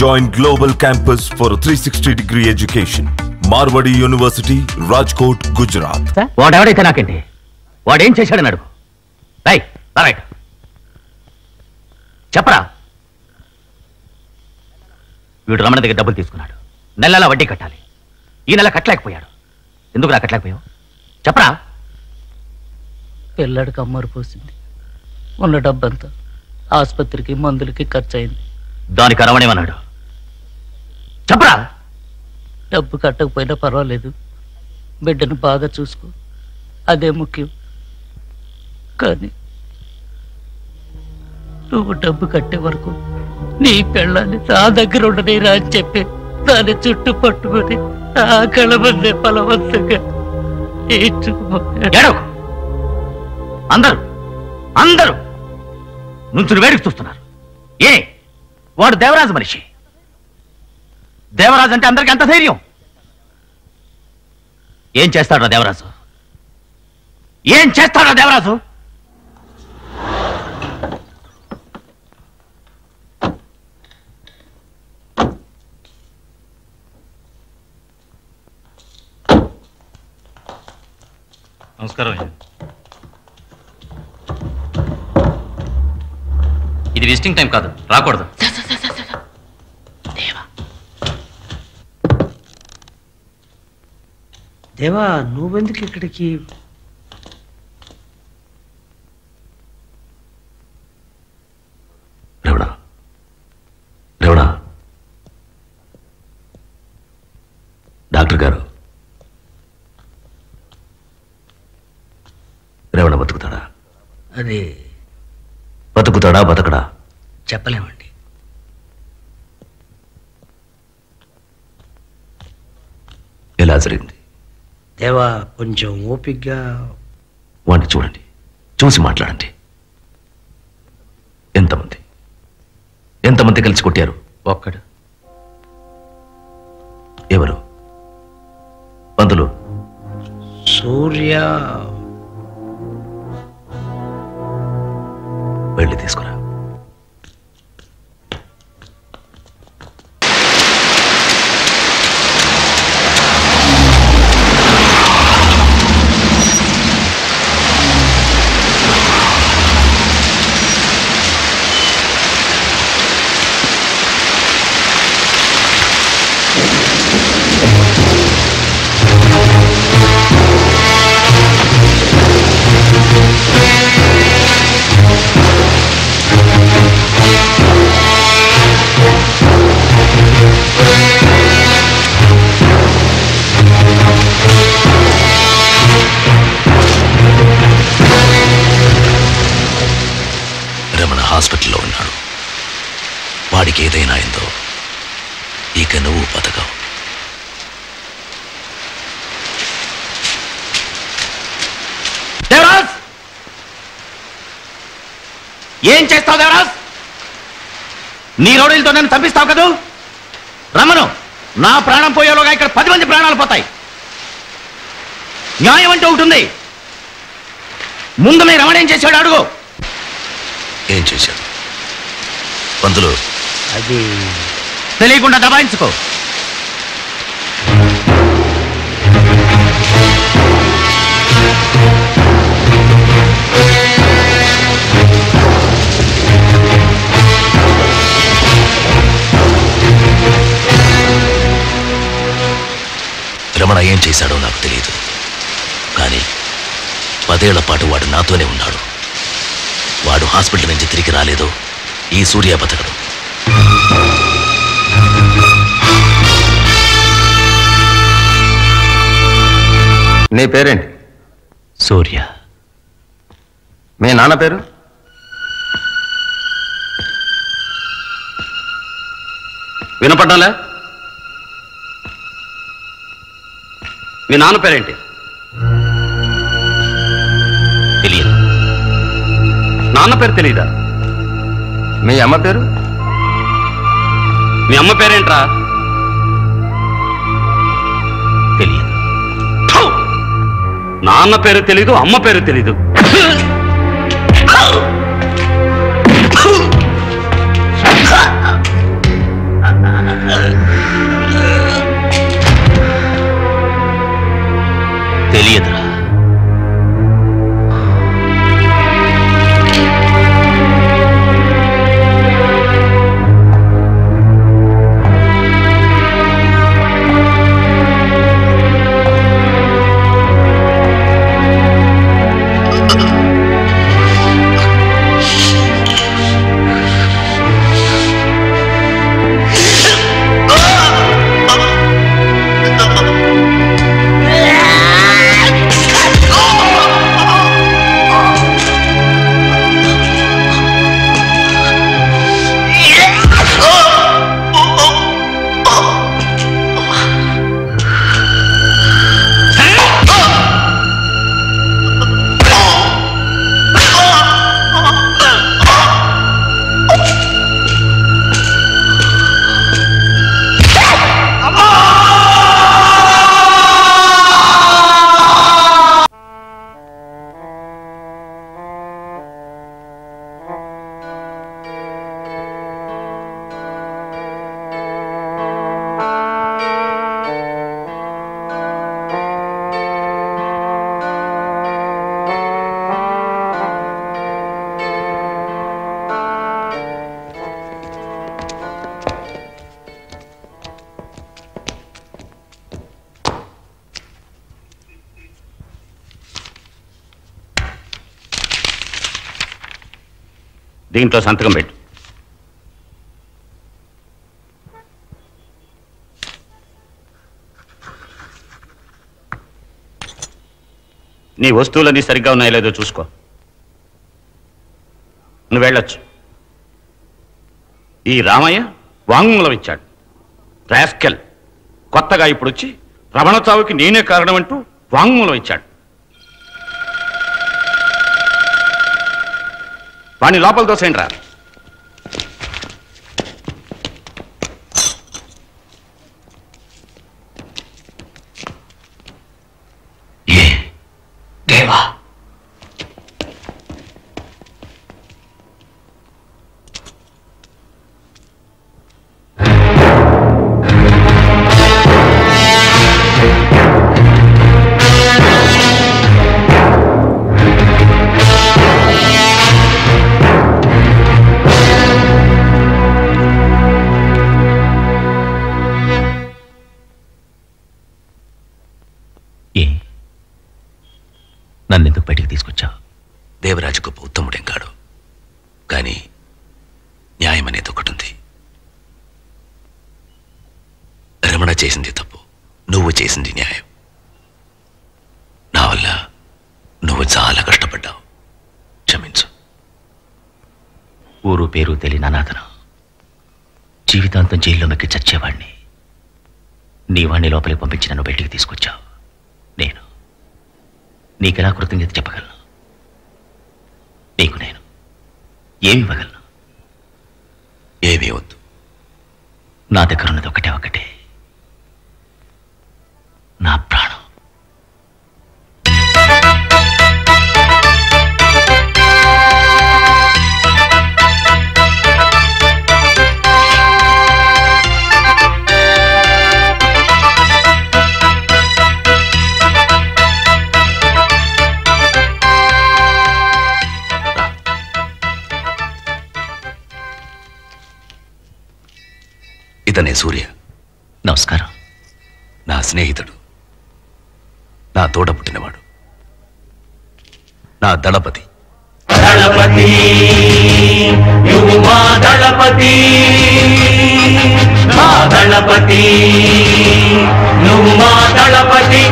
Join Global Campus for a 360-degree education. Marwadi University, Rajkot, Gujarat. వాడెవడైతే నాకేంటి, వాడేం చేశాడని అడుగు. రైట్ చెప్పరా. వీడు రమణ దగ్గర డబ్బులు తీసుకున్నాడు, నెలలా వడ్డీ కట్టాలి. ఈ నెల కట్టలేకపోయాడు. ఎందుకు నా కట్టలేకపోయావు చెప్పరా. పిల్లడికి అమ్మరు పోసింది, ఉన్న డబ్బంతా ఆసుపత్రికి మందులకి ఖర్చు అయింది. దానికి రమణేమన్నాడు చెప్పరా. డబ్బు కట్టకపోయినా పర్వాలేదు, బిడ్డను బాగా చూసుకో, అదే ముఖ్యం. కానీ నువ్వు డబ్బు కట్టే వరకు నీ పెళ్ళాన్ని నా దగ్గర ఉండనేరా అని చెప్పి దాని చుట్టూ పట్టుకొని ఆ కళమందే బలవంతంగా అందరూ నుంచుని వేడికి చూస్తున్నారు. ఏ వాడు దేవరాజు మనిషి. దేవరాజు అంటే అందరికి అంత ధైర్యం. ఏం చేస్తాడా దేవరాజు? ఏం చేస్తాడా దేవరాజు? నమస్కారం. ఇది విజిటింగ్ టైం కాదు, రాకూడదు. దేవా నువ్వెందుకు ఇక్కడికి? రేవడా రేవడా డాక్టర్ గారు, రేవణ బతుకుతాడా? అది బతుకుతాడా బతకడా చెప్పలేమండి. ఎలా జరిగింది? దేవా కొంచెం ఓపిగ్గా వాడిని చూడండి, చూసి మాట్లాడండి. ఎంతమంది కలిసి కొట్టారు? ఒక్కడు. ఎవరు? పంతులు? సూర్య. వెళ్ళి తీసుకురా. హాస్పిటల్లో ఉన్నాడు. వాడికి ఏదైనా అయిందో ఇక నువ్వు బతకవు. దేవరాజ్, ఏం చేస్తావు దేవరాజ్? నీ రౌడీలతో నన్ను చంపిస్తావు కదూ? రమ్మను. నా ప్రాణం పోయేలోగా ఇక్కడ 10 మంది ప్రాణాలు పోతాయి. న్యాయం అంటే ఒకటి ఉంది. ముందు మీ రమణ ఏం చేశాడు అడుగు. ఏం చేశాడు? పంతులు, అది తెలియకుండా దబాయించుకో. రమణ ఏం చేశాడో నాకు తెలియదు, కానీ 10 ఏళ్ల పాటు వాడు నాతోనే ఉన్నాడు. వాడు హాస్పిటల్ నుంచి తిరిగి రాలేదు, ఈ సూర్య బతకడు. నీ పేరేంటి? సూర్య. మీ నాన్న పేరు? వినపడ్డాలే? మీ నాన్న పేరేంటి? తెలియదు. నాన్న పేరు తెలీదా? మీ అమ్మ పేరు? మీ అమ్మ పేరేంట్రా? తెలియదు. నాన్న పేరు తెలీదు, అమ్మ పేరు తెలీదు. దీంట్లో సంతకం పెట్టు. నీ వస్తువులన్నీ సరిగ్గా ఉన్నాయో లేదో చూసుకో. నువ్వు వెళ్ళొచ్చు. ఈ రామయ్య వాంగ్మూలం ఇచ్చాడు. రాస్కెల్ కొత్తగా ఇప్పుడు వచ్చి రమణ చావుకి నేనే కారణం అంటూ వాంగ్మూలం ఇచ్చాడు. వాణ్ణి లోపల దోసేయండి రా. దేవా, నన్నెందుకు బయటికి తీసుకొచ్చావు? దేవరాజు గొప్ప ఉత్తముడేం కాడు, కానీ న్యాయం అనేది ఒకటి ఉంది. రమణ చేసింది తప్పు, నువ్వు చేసింది న్యాయం. నా వల్ల నువ్వు చాలా కష్టపడ్డావు, క్షమించు. ఊరు పేరు తెలియని అనాథను జీవితాంతం జైల్లో మెక్కి చచ్చేవాణ్ణి నీ వాణ్ణి లోపలికి పంపించి నన్ను బయటికి తీసుకొచ్చావు. నేను నీకెలా కృతజ్ఞత చెప్పగలను? నీకు నేను ఏమి ఇవ్వగలను? ఏమీ వద్దు. నా దగ్గర ఉన్నది ఒకటే, నా ప్రాణం. ఇతనే సూర్య. నమస్కారం. నా స్నేహితుడు, నా తోట పుట్టినవాడు, నా దళపతి. దళపతి నువ్వు మా దళపతి, మా దళపతి నువ్వు మా దళపతి.